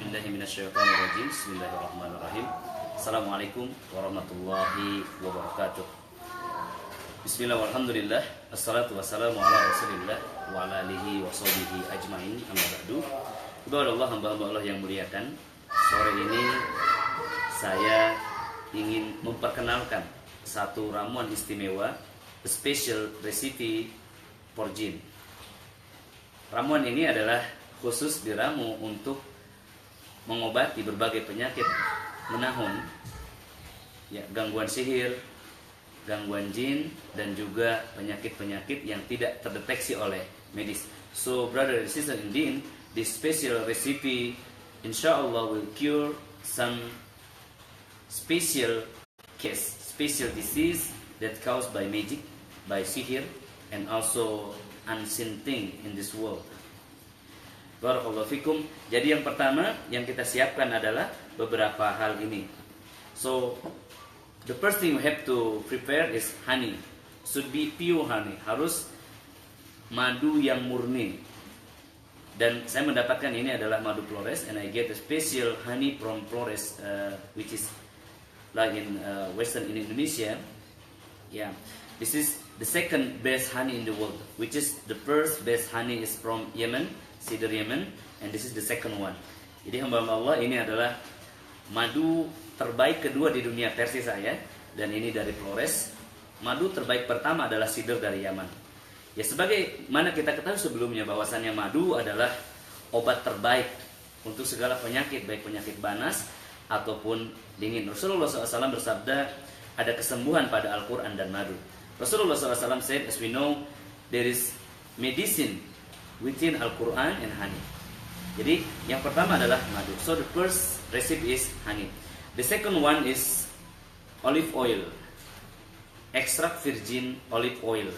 A'udzubillahiminasyaitonirrajim. Bismillahirrahmanirrahim. Assalamualaikum warahmatullahi wabarakatuh. Bismillah walhamdulillah. Assalatu wassalamu ala rasulillah wa ala alihi wa sahbihi ajma'in. Amma ba'du. Kepada Allah, hamba-hamba Allah yang muliakan, sore ini saya ingin memperkenalkan satu ramuan istimewa, a special recipe for jin. Ramuan ini adalah khusus diramu untuk mengobati berbagai penyakit menahun, ya, gangguan sihir, gangguan jin, dan juga penyakit-penyakit yang tidak terdeteksi oleh medis. So brother and sister in din, this special recipe insyaallah will cure some special case, special disease that caused by magic, by sihir, and also unseen thing in this world. Barakallahu fikum. Jadi yang pertama yang kita siapkan adalah beberapa hal ini. So the first thing we have to prepare is honey. Should be pure honey. Harus madu yang murni. Dan saya mendapatkan ini adalah madu Flores, and I get a special honey from Flores, which is like in Western in Indonesia. Yeah, this is the second best honey in the world, which is the first best honey is from Yemen, Cedar Yemen, and this is the second one. Jadi hamba Allah, ini adalah madu terbaik kedua di dunia versi saya, dan ini dari Flores. Madu terbaik pertama adalah Cedar dari Yaman. Ya, sebagai mana kita ketahui sebelumnya bahwasannya madu adalah obat terbaik untuk segala penyakit, baik penyakit banas ataupun dingin. Rasulullah SAW bersabda, ada kesembuhan pada Al-Quran dan madu. Rasulullah SAW said, as we know, there is medicine within Al-Quran and honey. Jadi yang pertama adalah madu. So the first recipe is honey. The second one is olive oil, extract virgin olive oil.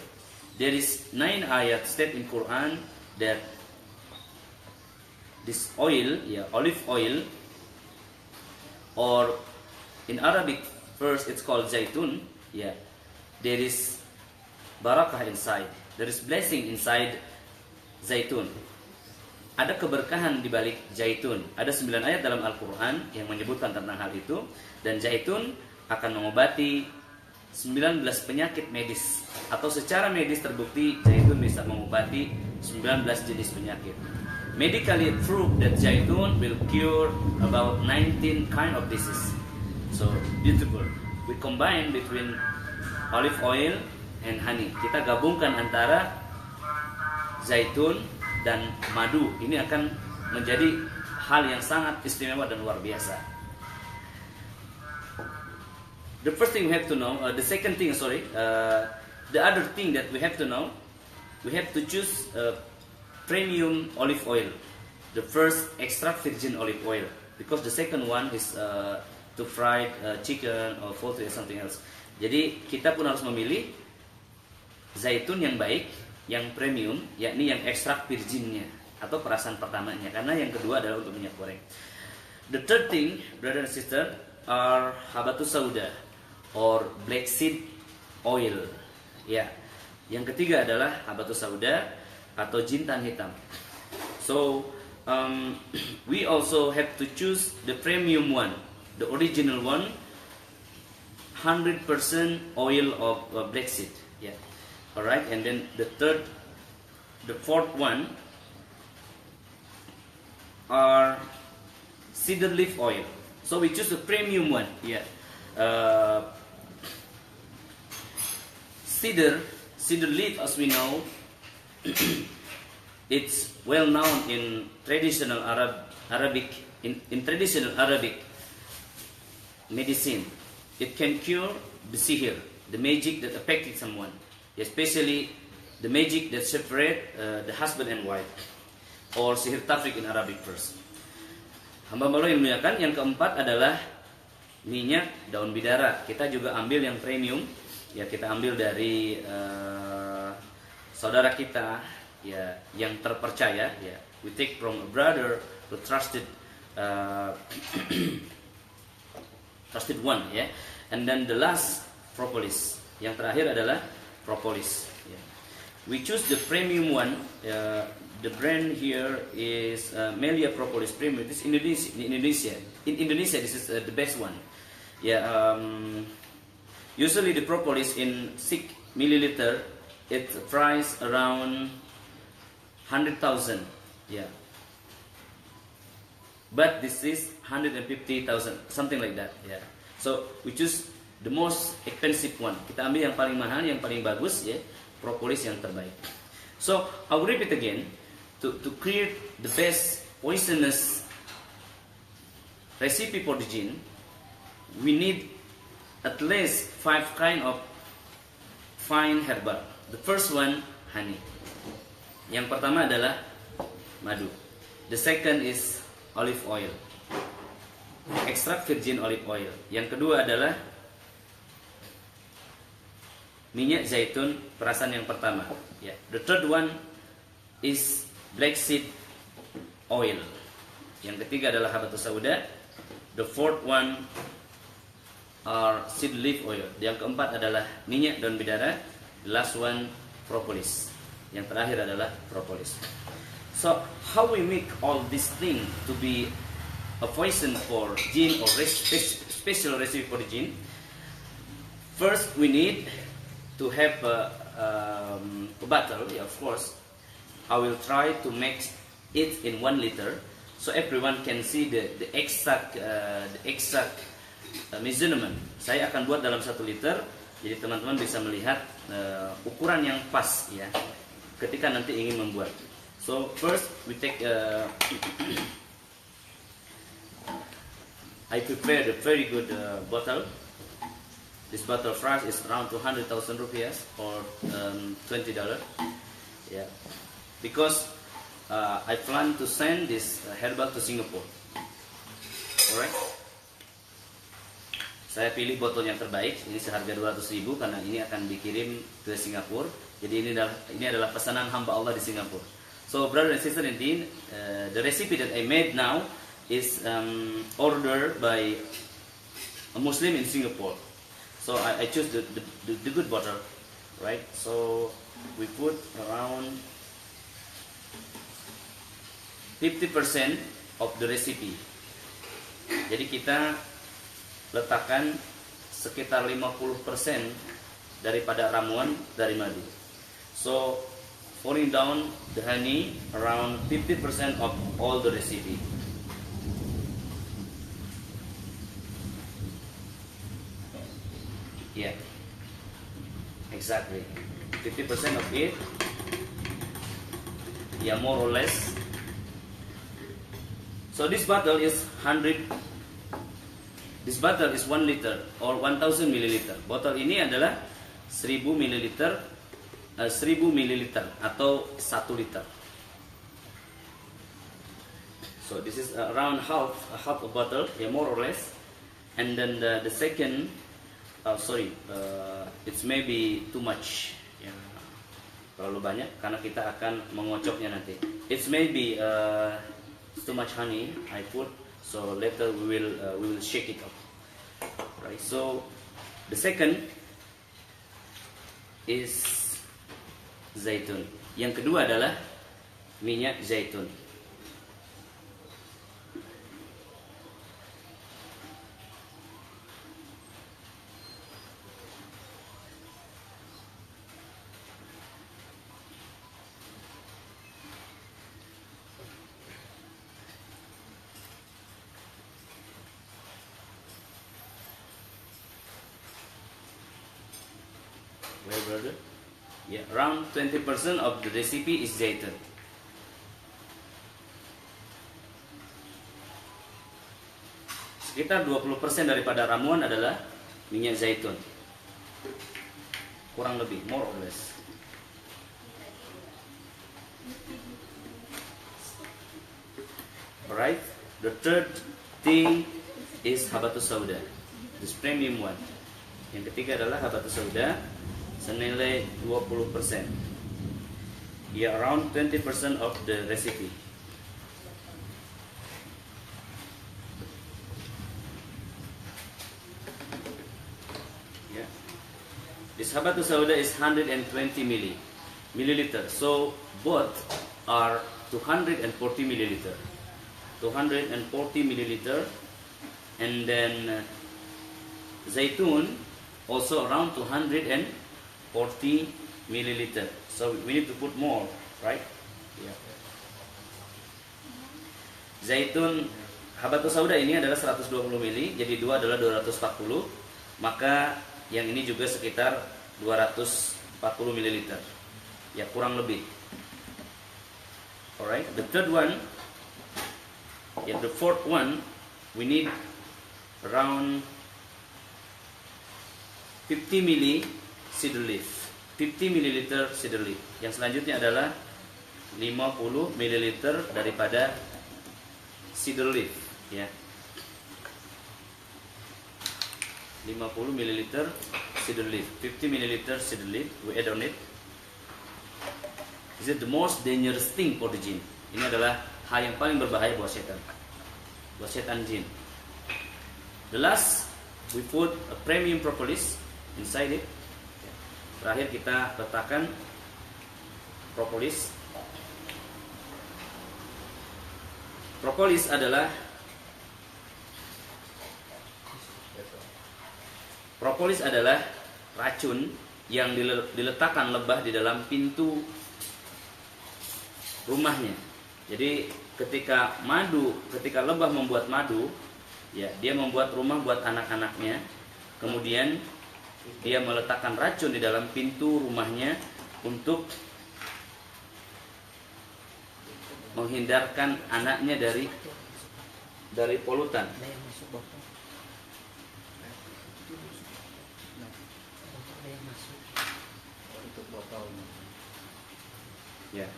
There is 9 ayat state in Quran that this oil, olive oil, or in Arabic first it's called zaitun. There is barakah inside. There is blessing inside zaitun. Ada keberkahan di balik zaitun. Ada 9 ayat dalam Al-Quran yang menyebutkan tentang hal itu. Dan zaitun akan mengobati 19 penyakit medis. Atau secara medis terbukti zaitun bisa mengobati 19 jenis penyakit. Medically proved that zaitun will cure about 19 kind of disease. So beautiful. We combine between olive oil and honey. Kita gabungkan antara zaitun dan madu. Ini akan menjadi hal yang sangat istimewa dan luar biasa. The first thing we have to know, the other thing that we have to know, we have to choose premium olive oil. The first extract virgin olive oil, because the second one is to fried chicken or poultry or something else. Jadi kita pun harus memilih zaitun yang baik, yang premium, yakni yang ekstrak virginnya atau perasan pertamanya, karena yang kedua adalah untuk minyak goreng. The third thing, brother and sister, are habatus sauda or black seed oil. Ya, yang ketiga adalah habatus sauda atau jintan hitam. So we also have to choose the premium one, the original one, 100% oil of black seed. Yeah. Alright, and then the fourth one are cedar leaf oil. So we choose the premium one. Yeah, cedar leaf, as we know, it's well known in traditional Arabic traditional Arabic medicine. It can cure the sihir, the magic that affected someone. Especially the magic that separate the husband and wife, or sihir tafrik in Arabic first. Hamba Allah yang muliakan, yang keempat adalah minyak daun bidara. Kita juga ambil yang premium, ya, kita ambil dari saudara kita, ya, yang terpercaya, ya. We take from a brother who trusted one, ya. And then the last, propolis. Yang terakhir adalah propolis. We choose the premium one, the brand here is Melia Propolis Premium. This is Indonesia. In Indonesia, this is the best one. Yeah. Usually the propolis in 6 milliliter, it price around 100,000. Yeah. But this is 150,000, something like that. Yeah. So we choose the most expensive one. Kita ambil yang paling mahal, yang paling bagus, ya. Propolis yang terbaik. So I will repeat again. To create the best poisonous recipe for the jinn, we need at least 5 kind of fine herbal. The first one, honey. Yang pertama adalah madu. The second is olive oil, extract virgin olive oil. Yang kedua adalah minyak zaitun perasan yang pertama. Yeah. The third one is black seed oil. Yang ketiga adalah habatus sauda. The fourth one are seed leaf oil. Yang keempat adalah minyak daun bidara. The last one propolis. Yang terakhir adalah propolis. So how we make all these things to be a poison for jinn or special recipe for the jinn? First we need to have a bottle, yeah, of course. I will try to make it in 1 liter, so everyone can see the exact measurement. Saya akan buat dalam 1 liter, jadi teman-teman bisa melihat ukuran yang pas, ya, ketika nanti ingin membuat. So first we take I prepare a very good bottle. This bottle price is around 200,000 rupiah or $20. Yeah. Because I plan to send this herbal to Singapore. Alright. Saya pilih botol yang terbaik. Ini seharga 200.000 karena ini akan dikirim ke Singapura. Jadi ini adalah pesanan hamba Allah di Singapura. So brother and sister in Deen, the recipe that I made now is ordered by a Muslim in Singapore. So I choose the good bottle, right? So we put around 50% of the recipe. Jadi kita letakkan sekitar 50% daripada ramuan dari madu. So pouring down the honey around 50% of all the recipe. Yeah, exactly. 50% of it. Yeah, more or less. So this bottle is 100. This bottle is 1 liter or 1000 milliliter. Botol ini adalah 1000 milliliter, 1000 milliliter atau 1 liter. So this is around half a bottle, yeah, more or less. And then the second, it's maybe too much, yeah, terlalu banyak karena kita akan mengocoknya nanti. It's maybe too much honey I put, so later we will shake it up, right? So the second is zaitun. Yang kedua adalah minyak zaitun. Well, brother, yeah, around 20% of the recipe is zaitun. Sekitar 20% daripada ramuan adalah minyak zaitun. Kurang lebih, more or less. Alright, the third thing is habatus sauda, this premium one. Yang ketiga adalah habatus sauda, senilai 20%. Yeah, around 20% of the recipe. Yeah. This habatus sauda is 120 milliliter. So both are 240 milliliter. 240 milliliter. And then zaitun also around 240 milliliter. So we need to put more, right? Yeah. Zaitun habatus sauda ini adalah 120 ml, jadi 2 adalah 240. Maka yang ini juga sekitar 240 ml. Ya, kurang lebih. Alright, the third one, the fourth one, we need around 50 ml cedar leaf. 50 ml cedar leaf. Yang selanjutnya adalah 50 ml daripada cedar leaf, ya. 50 ml cedar leaf, 50 ml cedar leaf, we add on it. Is it the most dangerous thing for the jinn? Ini adalah hal yang paling berbahaya buat setan jin. The last, we put a premium propolis inside it. Terakhir kita letakkan propolis. Propolis adalah racun yang diletakkan lebah di dalam pintu rumahnya. Jadi ketika lebah membuat madu, ya, dia membuat rumah buat anak-anaknya. Kemudian dia meletakkan racun di dalam pintu rumahnya untuk menghindarkan anaknya dari polutan. Ya.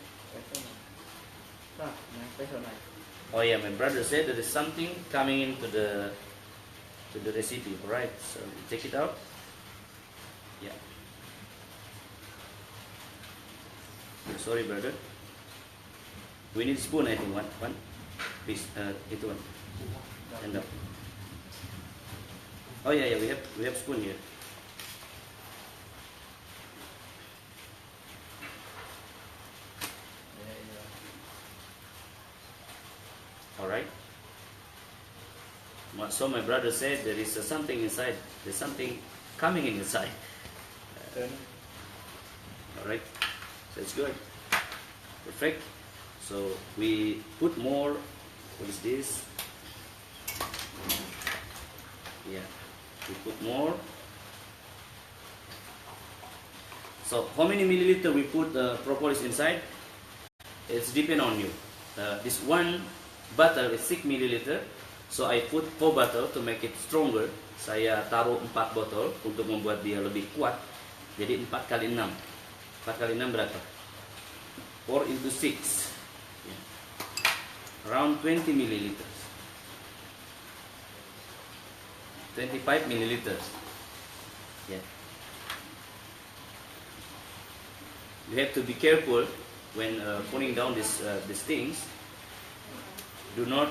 Oh yeah, my brother said there is something coming into the recipe. Alright, so take it out. Yeah. Sorry, brother. We need spoon, I think. One piece. Itu one. End up. Oh yeah, we have spoon here. All right. So my brother said there is something inside. There's something coming inside. All right. So it's good. Perfect. So we put more. What is this? Yeah, we put more. So how many milliliter we put propolis inside? It's depend on you. This one bottle is 6 milliliter. So I put 4 bottle to make it stronger. Saya taruh 4 botol untuk membuat dia lebih kuat. Jadi 4 kali 6. 4 kali 6 berapa? 4 into 6. Around 20 milliliters. 25 milliliters. Yeah. You have to be careful when putting down these things. Do not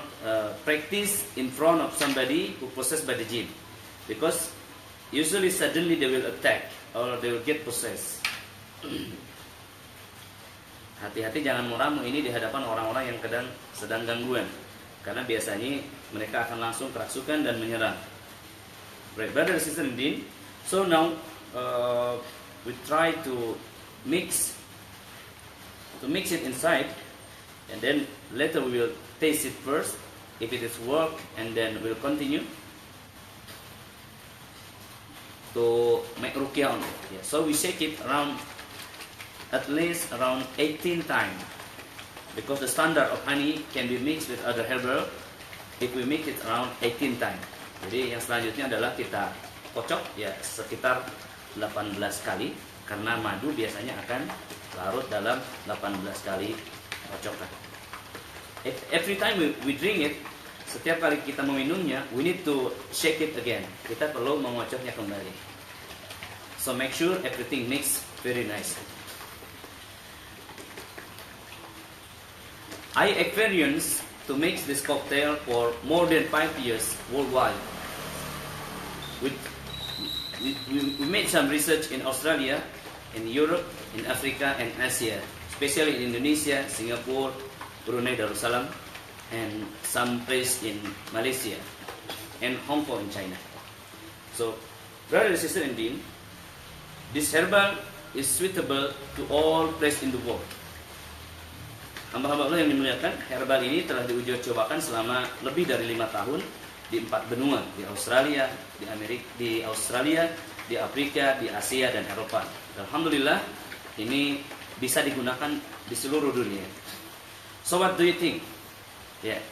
practice in front of somebody who possessed by the jinn, because usually suddenly they will attack or they will get possessed. Hati-hati jangan meramu ini di hadapan orang-orang yang sedang gangguan, karena biasanya mereka akan langsung kerasukan dan menyerang. Right, brother and sister in din. So now we try to mix it inside, and then later we will taste it first if it is work, and then we'll continue to make ruqyah on it. Yeah. So we shake it around at least around 18 times, because the standard of honey can be mixed with other herbal if we mix it around 18 times. Jadi yang selanjutnya adalah kita kocok ya sekitar 18 kali, karena madu biasanya akan larut dalam 18 kali kocokan. Every time we drink it, setiap kali kita meminumnya, we need to shake it again. Kita perlu mengocoknya kembali. So make sure everything mix very nicely. I experienced to mix this cocktail for more than 5 years worldwide. We made some research in Australia, in Europe, in Africa, and Asia, especially in Indonesia, Singapore, Brunei Darussalam, and some place in Malaysia, and Hong Kong in China. So, brother and sister in Deen, this herbal is suitable to all places in the world. Hamba-hamba Allah yang dimuliakan, herbal ini telah diuji cobakan selama lebih dari 5 tahun di 4 benua, di Australia, di Amerika, di Australia, di Afrika, di Asia dan Eropa. Alhamdulillah, ini bisa digunakan di seluruh dunia. So what do you think? Ya.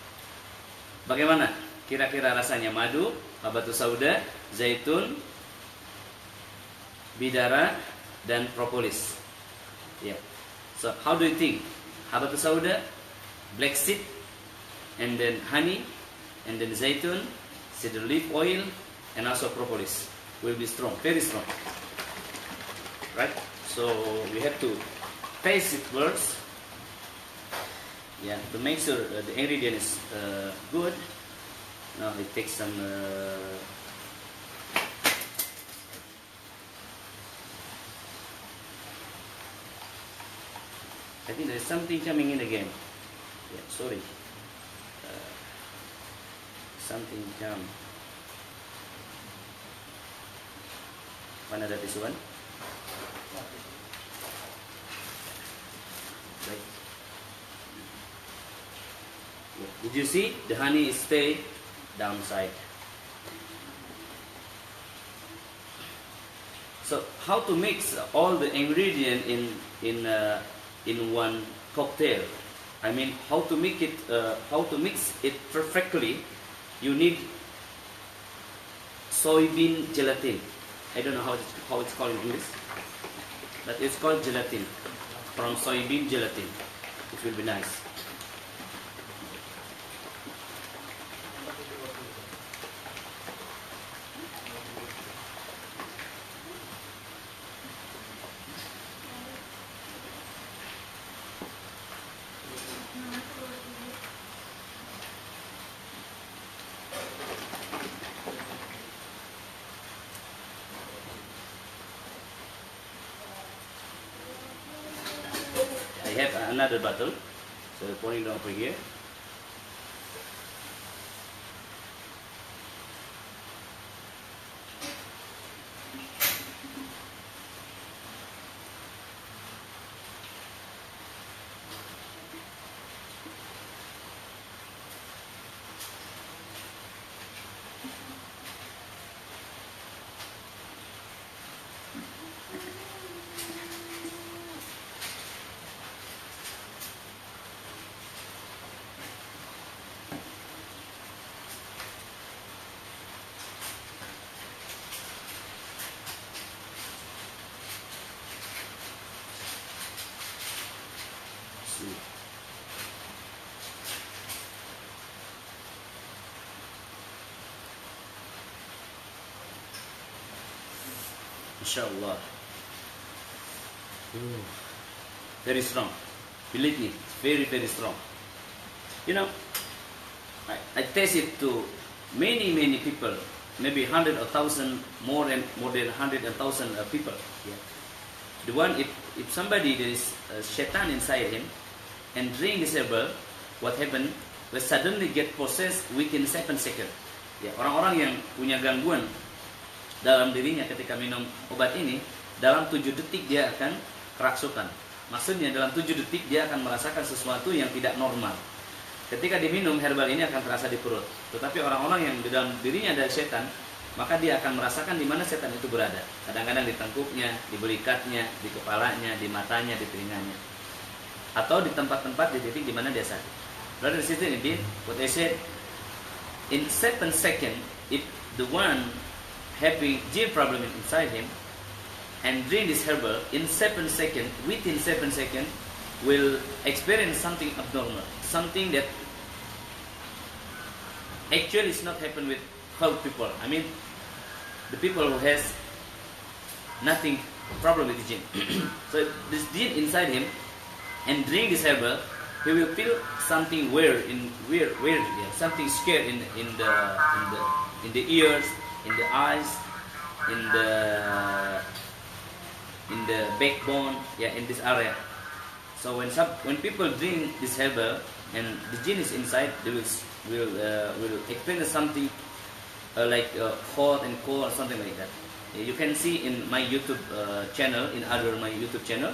Bagaimana kira-kira rasanya madu, habatus sauda, zaitun, bidara dan propolis? Ya. So how do you think? Habatus sauda, black seed, and then honey, and then zaitun, cedar leaf oil, and also propolis will be strong, very strong. Right? So we have to taste it first. Yeah, to make sure the ingredient is good. Now it takes some. I think there is something coming in again. Yeah, sorry. Something come. Mana ada this one? Right. Yeah. Did you see the honey stay downside? So how to mix all the ingredient in one cocktail? I mean, how to make it, how to mix it perfectly? You need soybean gelatin. I don't know how it's called in English, but it's called gelatin from soybean gelatin. It will be nice. I have another bottle, so pouring it over here. Inshallah. Very strong. Believe me, very, very strong. You know, I taste it to many, many people, maybe 100 or 1,000, more than 100 and 1,000 people. Yeah. The one, if somebody, there is a shaitan inside him, and drink this herbal, what happened? Will suddenly get possessed within 7 seconds. Ya, orang-orang yang punya gangguan dalam dirinya ketika minum obat ini, dalam 7 detik dia akan kerasukan. Maksudnya dalam 7 detik dia akan merasakan sesuatu yang tidak normal. Ketika diminum, herbal ini akan terasa di perut. Tetapi orang-orang yang di dalam dirinya ada setan, maka dia akan merasakan di mana setan itu berada. Kadang-kadang di tengkuknya, di belikatnya, di kepalanya, di matanya, di telinganya, atau di tempat-tempat di titik di mana dia sakit. Brother and sister, indeed, what I said, in 7 seconds, if the one having G problem inside him and drink this herbal, in 7 seconds, within 7 seconds, will experience something abnormal, something that actually is not happen with health people. I mean, the people who has nothing problem with the jinn. So this jinn inside him and drink this herbal, he will feel something weird, yeah, something scared in the ears, in the eyes, in the backbone, yeah, in this area. So when people drink this herbal, and the jinn is inside. They will explain something like hot and cold or something like that. You can see in my YouTube channel, my YouTube channel,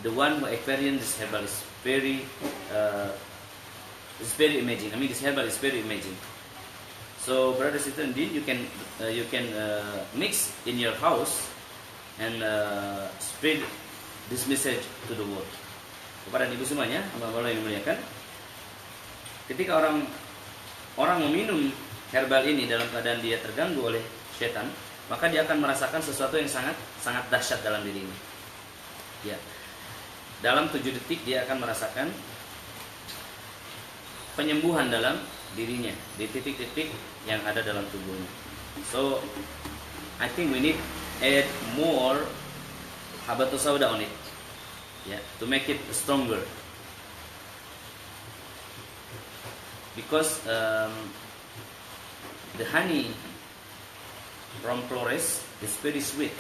the one who experienced this herbal is very amazing. I mean, this herbal is very amazing. So, brothers and sisters, indeed, you can mix in your house and spread this message to the world. Kepada ibu semuanya, hamba-hamba yang dimuliakan, ketika orang meminum herbal ini dalam keadaan dia terganggu oleh setan, maka dia akan merasakan sesuatu yang sangat dahsyat dalam dirinya. Ya. Dalam 7 detik dia akan merasakan penyembuhan dalam dirinya di titik-titik yang ada dalam tubuhnya. So, I think we need add more habatus sauda on it, yeah, to make it stronger. Because the honey from Flores is very sweet.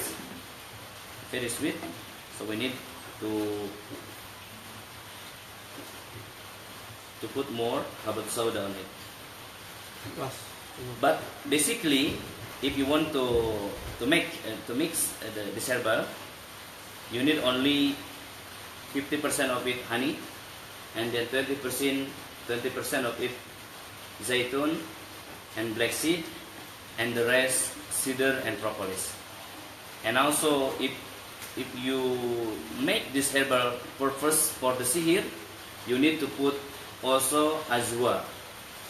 So we need to put more habatus sauda on it. But basically, if you want to mix this herbal, you need only 50% of it honey, and then 20% of it zaitun and black seed, and the rest cedar and propolis. And also, if you make this herbal purpose for the sihir, you need to put also ajwa,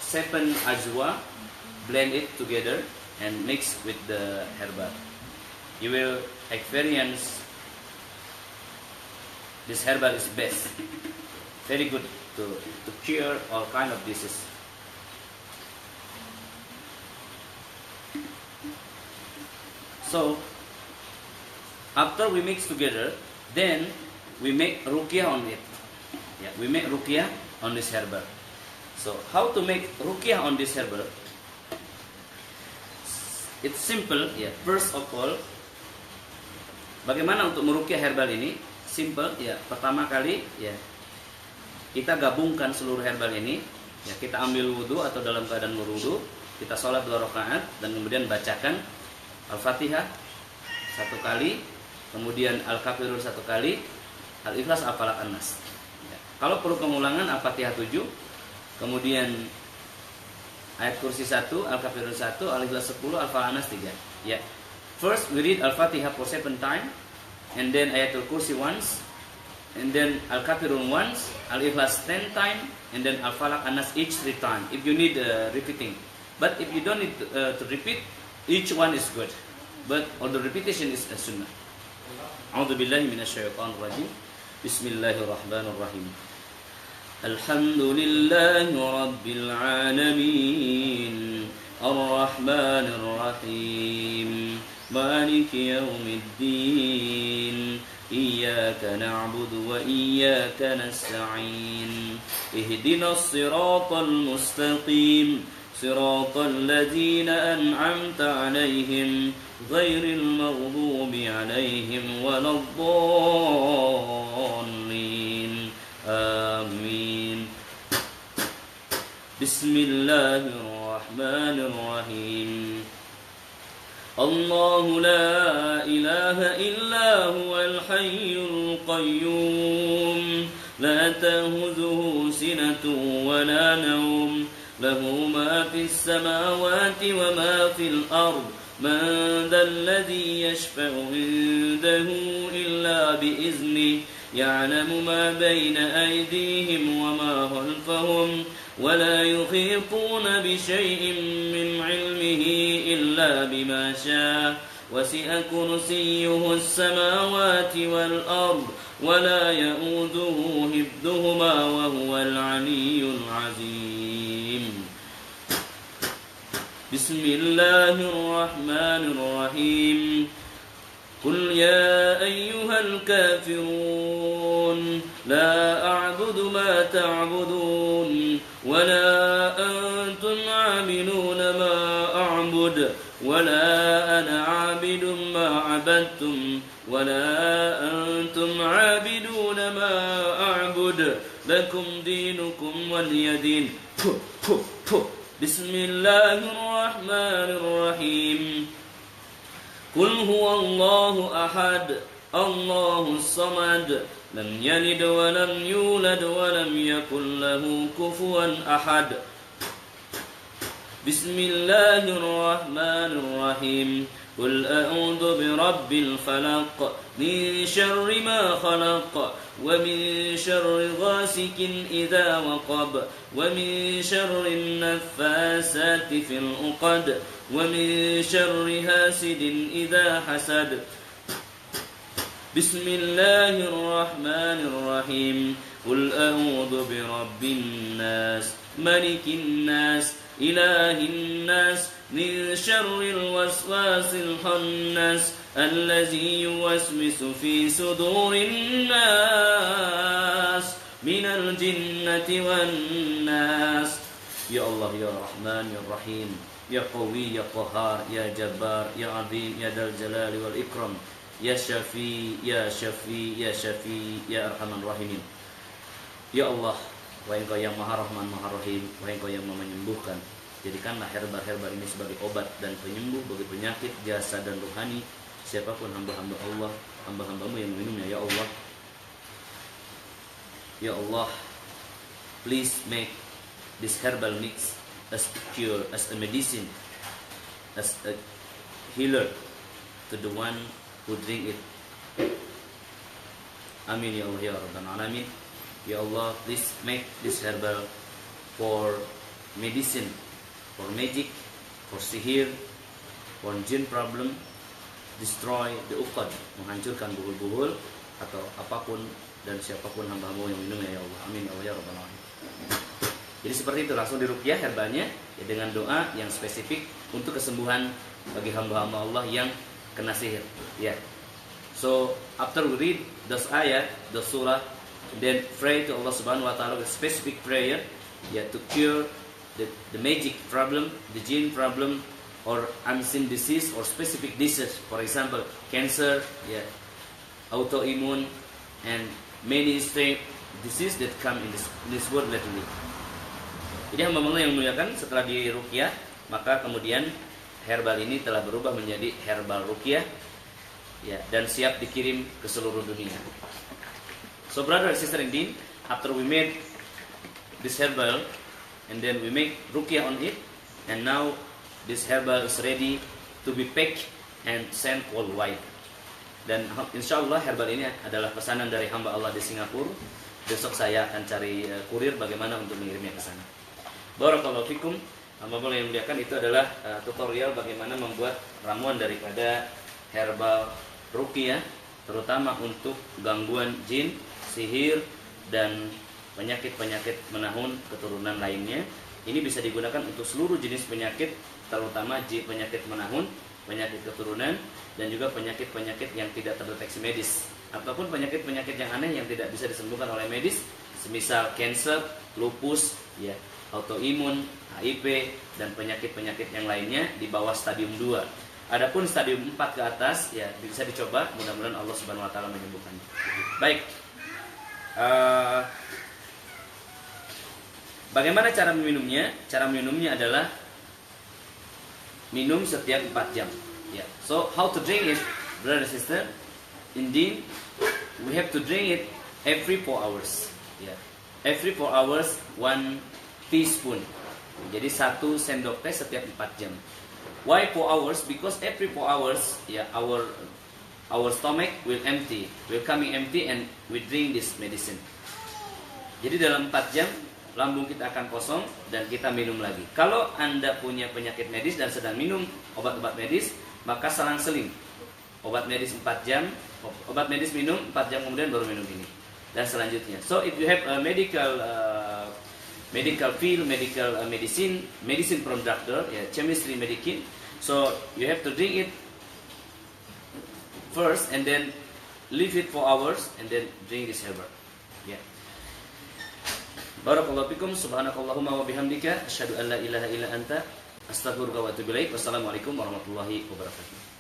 7 ajwa, blend it together and mix with the herbal. You will experience this herbal is best, very good to cure all kind of diseases. So after we mix together, then we make ruqyah on it. Yeah, we make ruqyah on this herbal. So how to make ruqyah on this herbal? It's simple. Yeah. First of all, bagaimana untuk meruqyah herbal ini? Simple. Ya. Pertama kali, ya, kita gabungkan seluruh herbal ini. Ya, kita ambil wudu atau dalam keadaan berwudu, kita sholat 2 rakaat dan kemudian bacakan Al-Fatihah 1 kali, kemudian Al-Kafirun 1 kali, Al-Ikhlas, Al-Falaq, An-Nas. Ya. Kalau perlu pengulangan, Al-Fatihah 7, kemudian ayat kursi 1, Al-Kafirun 1, Al-Ikhlas 10, Al-Falaq, An-Nas 3. Ya. First we read Al-Fatihah for 7 times, and then Ayatul Kursi once, and then Al-Kafirun once, Al-Ikhlas 10 times, and then Al-Falaq, An-Nas each 3 times if you need repeating. But if you don't need to repeat, each one is good, but all the repetition is a sunnah. A'udzu billahi minasyaitonir rajim. Bismillahirrahmanirrahim. Alhamdulillahi rabbil alamin. Ar-Rahmanir Rahim. Maliki yaumiddin. Iyyaka na'budu wa iyyaka nasta'in. Ihdinas siratal mustaqim. Siratal ladzina an'amta 'alaihim ghairil maghdubi 'alaihim waladdallin. Amin. Bismillahirrahmanirrahim. Allahu la ilaha illa huwal hayyul qayyum. La ta'khudhuhu sinatun wa la nawm. Lahu ma fis samawati wa ma fil ard. Man dhal ladzi yashfa'u 'indahu illa bi'iznihi. Ya'lamu ma bayna aydihim wa ma khalfahum. ولا يحيطون بشيء من علمه إلا بما شاء وسع كرسيه السماوات والأرض ولا يؤوده حفظهما وهو العلي العظيم. بسم الله الرحمن الرحيم. قل يا أيها الكافرون لا أعبد ما تعبدون ولا أنتم عابدون ما أعبد ولا أنا عابد ما عبدتم ولا أنتم عابدون ما أعبد lakum dinukum waliyadin. Bismillahirrahmanirrahim. Qul huwallahu ahad, Allahus samad, lam yalid wa lam yulad wa lam yakul lahu kufuwan ahad. Bismillahirrahmanirrahim. Qul a'udzu birabbil falaq, min syarri ma khalaq, wa min syarri ghasikin idza waqab, wa min syarri naffasati fil 'uqad, wa min syarri hasidin idza hasad. Bismillahirrahmanirrahim. Qul a'udzu birabbin nas, malikin nas, ilahin nas, min syarril waswasil khannas, allazi yuwaswisu fi sudurin nas, minal jinnati wan nas. Ya Allah, ya Rahman, ya Rahim, ya Qawi, ya Qahar, ya Jabbar, ya Azim, ya Dal Jalali wal Ikram, ya Syafi, ya Syafi, ya Syafi, ya Arhamar Rahimin. Ya Allah, wahai Engkau yang Maha Rahman, Maha Rahim, wahai Engkau yang Maha menyembuhkan, jadikanlah herba-herba ini sebagai obat dan penyembuh bagi penyakit jasad dan rohani siapapun hamba-hamba Allah, hamba-hambamu yang meminumnya. Ya Allah, ya Allah, please make this herbal mix as a cure, as a medicine, as a healer to the one who drink it. Amin ya Allah ya Rabbal Alamin. Ya Allah, please make this herbal for medicine, for magic, for sihir, for jinn problem, destroy the uqad, menghancurkan buhul-buhul atau apapun dan siapapun hamba-hamba yang minumnya. Ya Allah, amin ya Allah ya Rabbal Alamin. Jadi seperti itu, langsung diruqyah herbalnya ya, dengan doa yang spesifik untuk kesembuhan bagi hamba-hamba Allah yang kena sihir. Ya. So after we read those ayat, the surah, then pray to Allah Subhanahu wa taala with specific prayer, to cure the magic problem, the jinn problem, or unseen disease or specific disease. For example, cancer, autoimmune, and many disease that come in this world lately. Jadi hamba-hamba yang memuliakan, setelah diruqyah, maka kemudian herbal ini telah berubah menjadi herbal ruqyah, dan siap dikirim ke seluruh dunia. So brother and sister in Din, after we made this herbal and then we make ruqyah on it, and now this herbal is ready to be packed and sent worldwide. Dan insyaallah herbal ini adalah pesanan dari hamba Allah di Singapura. Besok saya akan cari kurir bagaimana untuk mengirimnya ke sana. Barakallahu fikum. Hamba-hamba yang muliakan, itu adalah tutorial bagaimana membuat ramuan daripada herbal ruqyah, terutama untuk gangguan jin, sihir, dan penyakit-penyakit menahun keturunan lainnya. Ini bisa digunakan untuk seluruh jenis penyakit, terutama penyakit menahun, penyakit keturunan, dan juga penyakit-penyakit yang tidak terdeteksi medis, ataupun penyakit-penyakit yang aneh yang tidak bisa disembuhkan oleh medis, semisal cancer, lupus, autoimun, HIV, dan penyakit-penyakit yang lainnya di bawah stadium 2. Adapun stadium 4 ke atas, bisa dicoba, mudah-mudahan Allah Subhanahu wa taala menyembuhkannya. Baik. Bagaimana cara meminumnya? Cara meminumnya adalah minum setiap 4 jam. So how to drink it, brother and sister? Indeed, we have to drink it every 4 hours. Every 4 hours, 1 teaspoon. Jadi 1 sendok teh setiap 4 jam. Why 4 hours? Because every 4 hours, our stomach will coming empty, and we drink this medicine. Jadi dalam 4 jam lambung kita akan kosong dan kita minum lagi. Kalau Anda punya penyakit medis dan sedang minum obat-obat medis, maka selang-seling obat medis 4 jam, obat medis minum 4 jam kemudian baru minum ini, dan selanjutnya. So if you have a medical field, medicine from doctor, chemistry medicine, so you have to drink it first and then leave it 4 hours and then drink this herbal. Barakallahu fikum, subhanakallahumma wa bihamdika, asyhadu an la ilaha illa anta, astaghfiruka wa atubu ilaik. Wassalamualaikum warahmatullahi wabarakatuh.